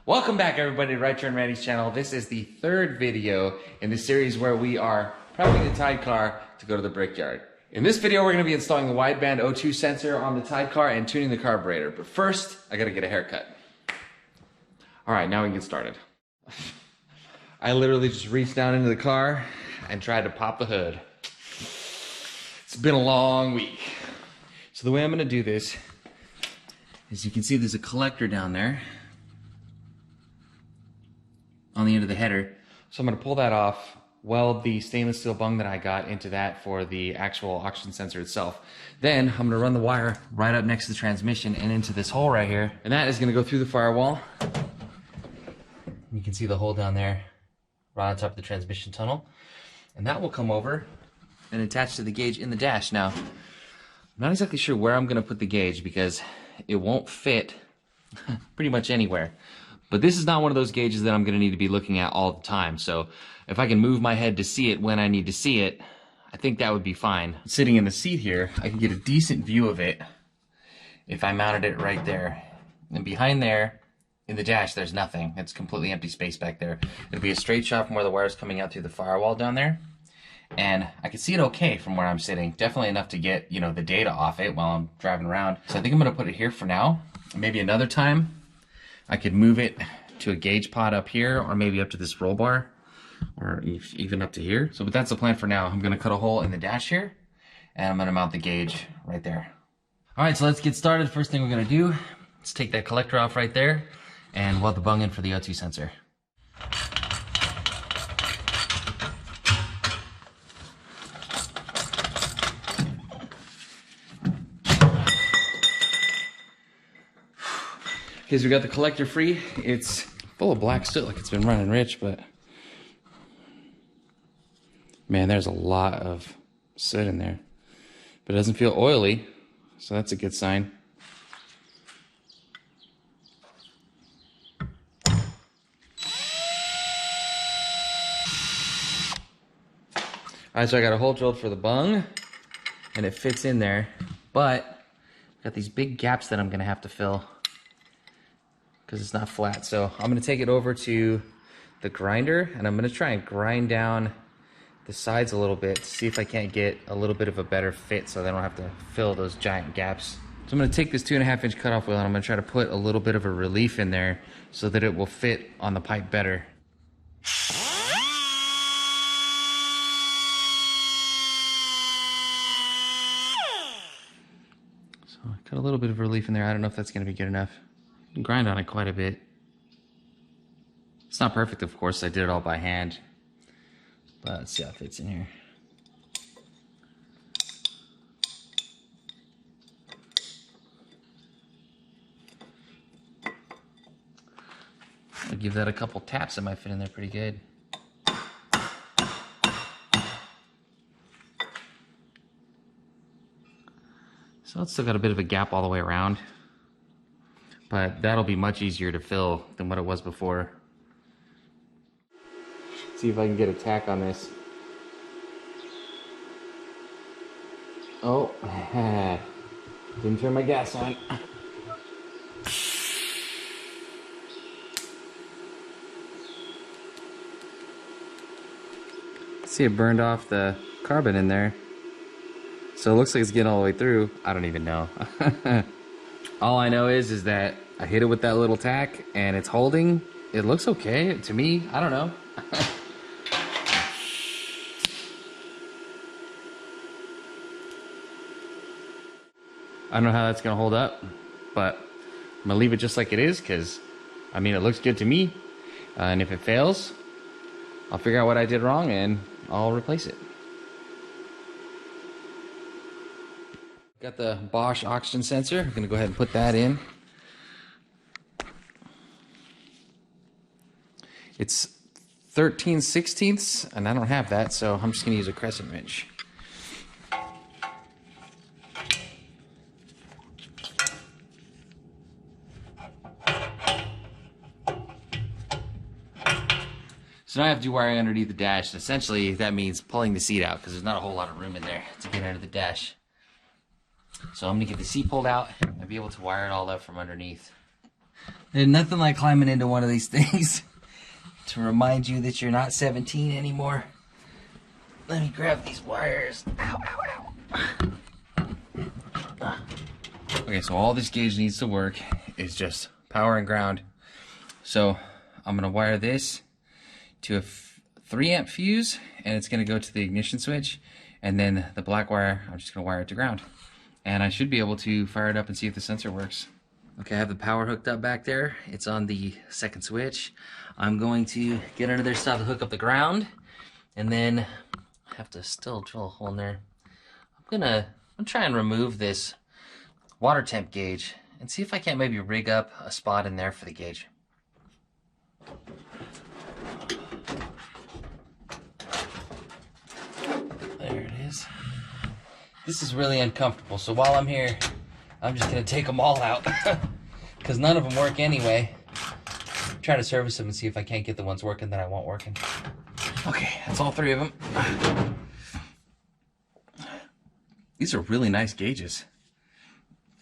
Welcome back everybody to Right Turn Randy's channel. This is the third video in the series where we are prepping the Tide car to go to the Brickyard. In this video we're going to be installing the wideband O2 sensor on the Tide car and tuning the carburetor. But first, I gotta get a haircut. Alright, now we can get started. I literally just reached down into the car and tried to pop the hood. It's been a long week. So the way I'm going to do this is, you can see there's a collector down there on the end of the header. So I'm going to pull that off, weld the stainless steel bung that I got into that for the actual oxygen sensor itself. Then I'm going to run the wire right up next to the transmission and into this hole right here. And that is going to go through the firewall. You can see the hole down there right on top of the transmission tunnel. And that will come over and attach to the gauge in the dash. Now, I'm not exactly sure where I'm going to put the gauge because it won't fit pretty much anywhere. But this is not one of those gauges that I'm going to need to be looking at all the time. So if I can move my head to see it when I need to see it, I think that would be fine. Sitting in the seat here, I can get a decent view of it if I mounted it right there. And behind there, in the dash, there's nothing. It's completely empty space back there. It'll be a straight shot from where the wire's coming out through the firewall down there. And I can see it okay from where I'm sitting. Definitely enough to get, the data off it while I'm driving around. So I think I'm going to put it here for now. Maybe another time I could move it to a gauge pod up here, or maybe up to this roll bar, or even up to here. So, but that's the plan for now. I'm going to cut a hole in the dash here, and I'm going to mount the gauge right there. All right, so let's get started. First thing we're going to do is take that collector off right there and weld the bung in for the O2 sensor. Okay, so we got the collector free. It's full of black soot, like it's been running rich, but man, there's a lot of soot in there. But it doesn't feel oily, so that's a good sign. Alright, so I got a hole drilled for the bung, and it fits in there, but I've got these big gaps that I'm gonna have to fill because it's not flat. So I'm gonna take it over to the grinder and I'm gonna try and grind down the sides a little bit to see if I can't get a little bit of a better fit so I don't have to fill those giant gaps. So I'm gonna take this 2.5 inch cutoff wheel and I'm gonna try to put a little bit of a relief in there so that it will fit on the pipe better. So I got a little bit of relief in there. I don't know if that's gonna be good enough. Grind on it quite a bit. It's not perfect, of course. I did it all by hand. But let's see how it fits in here. I'll give that a couple taps. It might fit in there pretty good. So it's still got a bit of a gap all the way around. But that'll be much easier to fill than what it was before. See if I can get a tack on this. Oh, didn't turn my gas on. See, it burned off the carbon in there. So it looks like it's getting all the way through. I don't even know. All I know is that I hit it with that little tack and it's holding. It looks okay to me. I don't know. I don't know how that's gonna hold up, but I'm gonna leave it just like it is because, I mean, it looks good to me. And if it fails, I'll figure out what I did wrong and I'll replace it. Got the Bosch oxygen sensor. I'm gonna go ahead and put that in. It's 13/16, and I don't have that, so I'm just gonna use a crescent wrench. So now I have to do wiring underneath the dash. And essentially, that means pulling the seat out because there's not a whole lot of room in there to get under the dash. So I'm gonna get the seat pulled out and be able to wire it all up from underneath. There's nothing like climbing into one of these things to remind you that you're not 17 anymore. Let me grab these wires. Ow, ow, ow. Okay, so all this gauge needs to work is just power and ground. So I'm gonna wire this to a 3 amp fuse, and it's gonna go to the ignition switch, and then the black wire, I'm just gonna wire it to ground. And I should be able to fire it up and see if the sensor works. Okay, I have the power hooked up back there. It's on the second switch. I'm going to get under there, stop to hook up the ground, and then I have to still drill a hole in there. I'm gonna try and remove this water temp gauge and see if I can't maybe rig up a spot in there for the gauge. There it is. This is really uncomfortable, so while I'm here, I'm just gonna take them all out because none of them work anyway. Try to service them and see if I can't get the ones working that I want working. Okay, that's all 3 of them. These are really nice gauges.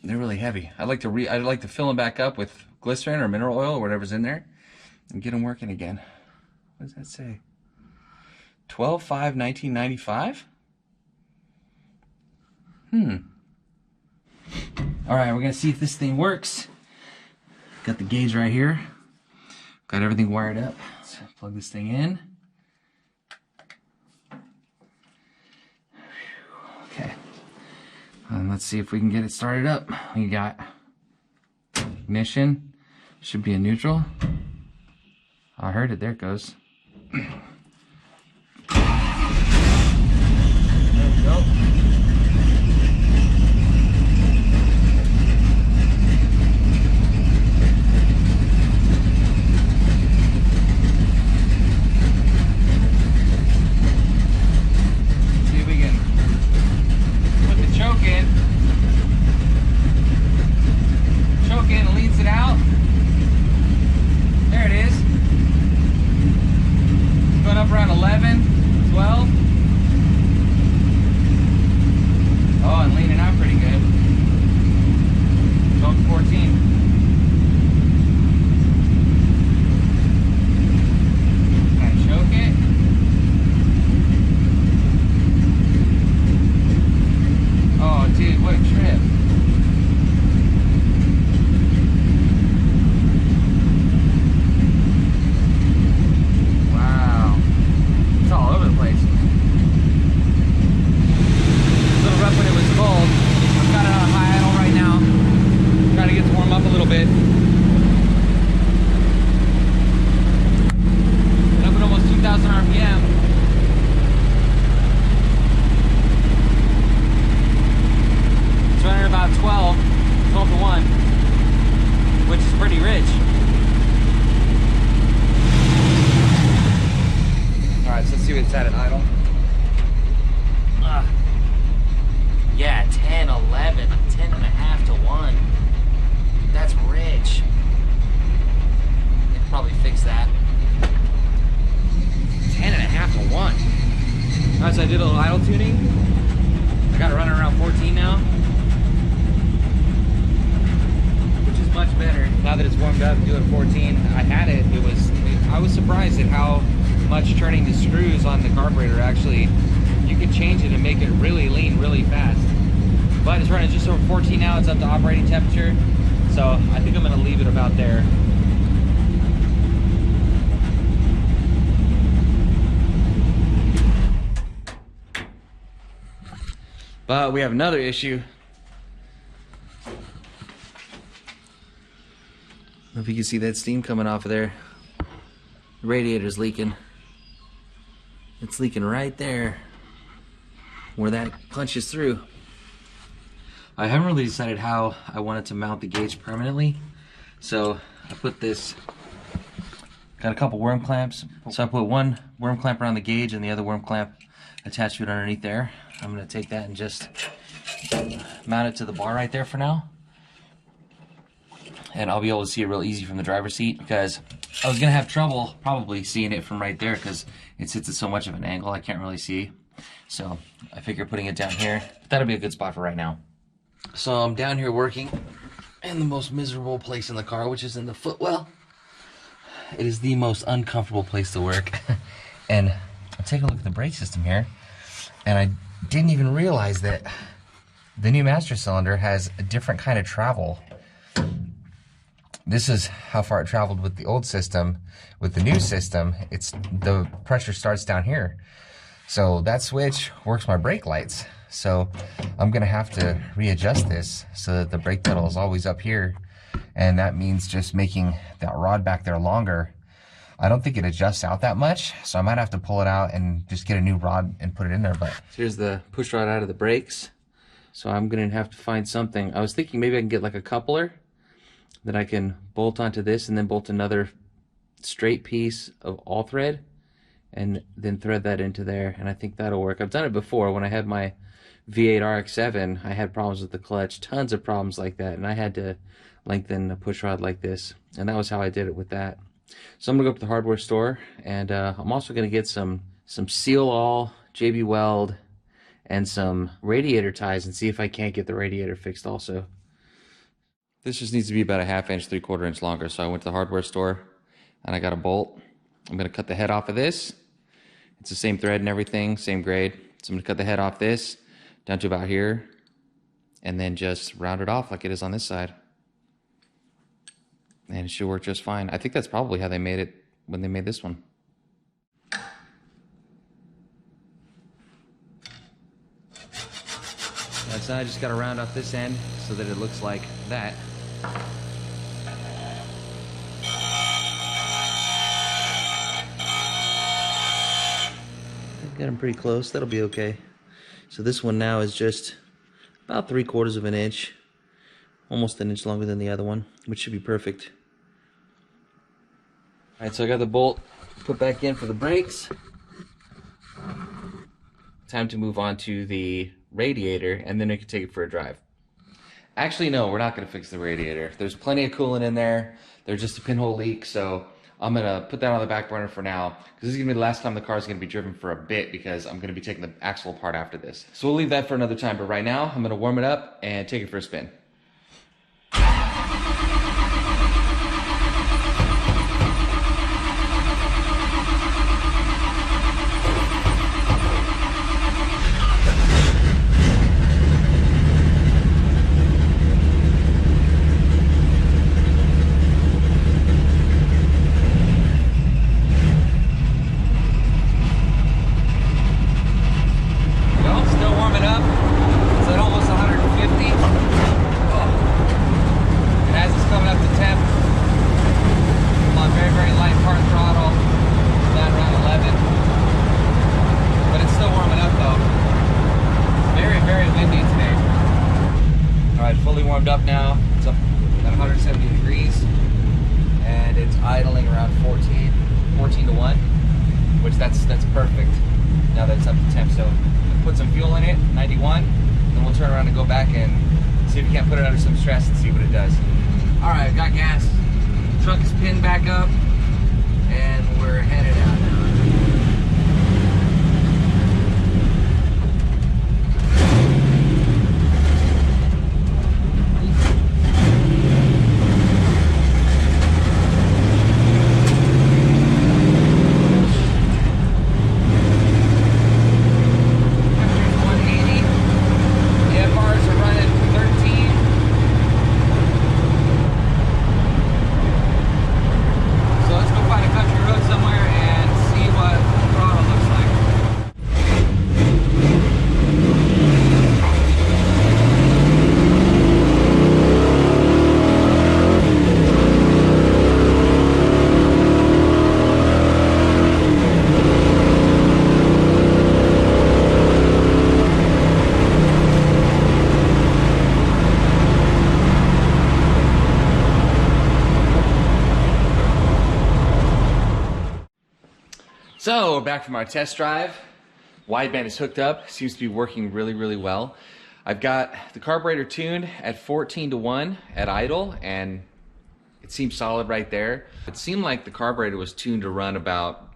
They're really heavy. I'd like to fill them back up with glycerin or mineral oil or whatever's in there and get them working again. What does that say? 12/5/1995? All right, we're gonna see if this thing works. Got the gauge right here. Got everything wired up. Let's plug this thing in. Okay. And let's see if we can get it started up. We got ignition. Should be in neutral. I heard it. There it goes. There we go. Around 11, 12. Oh, and leaning out pretty good. 12 to 14. Can I choke it? Oh, dude, what a trip. At an idle. Yeah, 10, 11, 10 and a half to 1. That's rich. I could probably fix that. 10 and a half to 1. Alright, so I did a little idle tuning. I got it running around 14 now, which is much better. Now that it's warmed up, do it at 14. I had it. I was surprised at how much turning the screws on the carburetor actually, you can change it and make it really lean really fast. But it's running just over 14 now. It's up to operating temperature, so I think I'm going to leave it about there. But we have another issue. I don't know if you can see that steam coming off of there. The radiator's leaking. It's leaking right there where that punches through. I haven't really decided how I wanted to mount the gauge permanently. So I put this, got a couple worm clamps. So I put one worm clamp around the gauge and the other worm clamp attached to it underneath there. I'm gonna take that and just mount it to the bar right there for now. And I'll be able to see it real easy from the driver's seat, because I was gonna have trouble probably seeing it from right there because it sits at so much of an angle I can't really see. So I figure putting it down here, that'll be a good spot for right now. So I'm down here working, and the most miserable place in the car, which is in the footwell. It is the most uncomfortable place to work. And I'll take a look at the brake system here, and I didn't even realize that the new master cylinder has a different kind of travel. This is how far it traveled with the old system. With the new system, the pressure starts down here. So that switch works my brake lights. So I'm gonna have to readjust this so that the brake pedal is always up here. And that means just making that rod back there longer. I don't think it adjusts out that much, so I might have to pull it out and just get a new rod and put it in there. But here's the push rod out of the brakes. So I'm gonna have to find something. I was thinking maybe I can get like a coupler that I can bolt onto this and then bolt another straight piece of all thread and then thread that into there, and I think that'll work. I've done it before. When I had my V8 RX-7, I had problems with the clutch, tons of problems like that, and I had to lengthen a push rod like this, and that was how I did it with that. So I'm gonna go up to the hardware store, and I'm also gonna get some Seal All, JB Weld, and some radiator ties and see if I can't get the radiator fixed also. This just needs to be about a 1/2 inch, 3/4 inch longer. So I went to the hardware store and I got a bolt. I'm gonna cut the head off of this. It's the same thread and everything, same grade. So I'm gonna cut the head off this down to about here and then just round it off like it is on this side. And it should work just fine. I think that's probably how they made it when they made this one. So I just gotta round off this end so that it looks like that. I've got them pretty close, that'll be okay. So this one now is just about 3/4 of an inch, almost an inch longer than the other one, which should be perfect. Alright, so I got the bolt put back in for the brakes. Time to move on to the radiator, and then we can take it for a drive. Actually, no, we're not going to fix the radiator. There's plenty of coolant in there. There's just a pinhole leak, so I'm going to put that on the back burner for now, because this is going to be the last time the car is going to be driven for a bit, because I'm going to be taking the axle apart after this. So we'll leave that for another time, but right now, I'm going to warm it up and take it for a spin. Up now, it's up at 170 degrees, and it's idling around 14 to 1, which that's perfect now that it's up to temp. So we'll put some fuel in it, 91, then we'll turn around and go back and see if we can't put it under some stress and see what it does. All right, I've got gas. Truck is pinned back up, and we're headed out now. So we're back from our test drive. Wideband is hooked up, seems to be working really, really well. I've got the carburetor tuned at 14 to 1 at idle, and it seems solid right there. It seemed like the carburetor was tuned to run about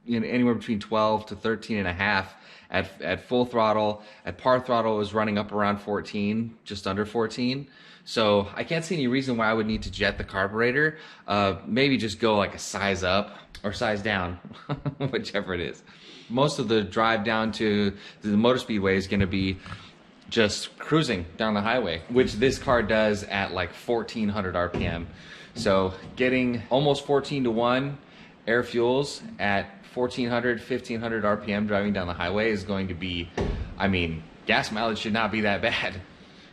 anywhere between 12 to 13 and a half at full throttle. At par throttle, it was running up around 14, just under 14. So I can't see any reason why I would need to jet the carburetor. Maybe just go like a size up or size down, whichever it is. Most of the drive down to the motor speedway is going to be just cruising down the highway, which this car does at like 1400 RPM. So getting almost 14 to 1 air fuels at 1400, 1500 RPM driving down the highway is going to be, I mean, gas mileage should not be that bad.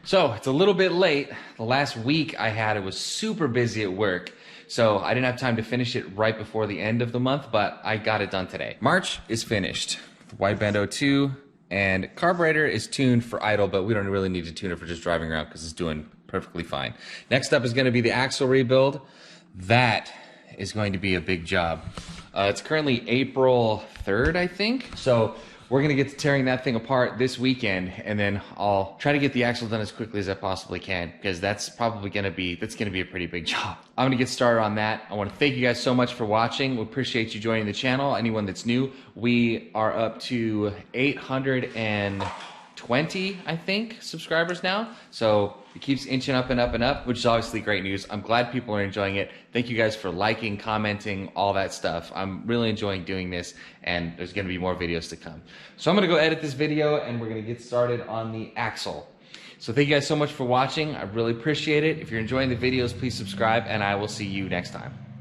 So it's a little bit late. The last week I had, it was super busy at work. So I didn't have time to finish it right before the end of the month, but I got it done today. March is finished. The Wideband 02 and carburetor is tuned for idle, but we don't really need to tune it for just driving around because it's doing perfectly fine. Next up is going to be the axle rebuild. That is going to be a big job. It's currently April 3rd, I think. So we're gonna get to tearing that thing apart this weekend, and then I'll try to get the axle done as quickly as I possibly can, because that's probably gonna be a pretty big job. I'm gonna get started on that. I wanna thank you guys so much for watching. We appreciate you joining the channel. Anyone that's new, we are up to 820, I think, subscribers now. So it keeps inching up and up and up, which is obviously great news. I'm glad people are enjoying it. Thank you guys for liking, commenting, all that stuff. I'm really enjoying doing this, and there's gonna be more videos to come. So I'm gonna go edit this video, and we're gonna get started on the axle. So thank you guys so much for watching. I really appreciate it. If you're enjoying the videos, please subscribe, and I will see you next time.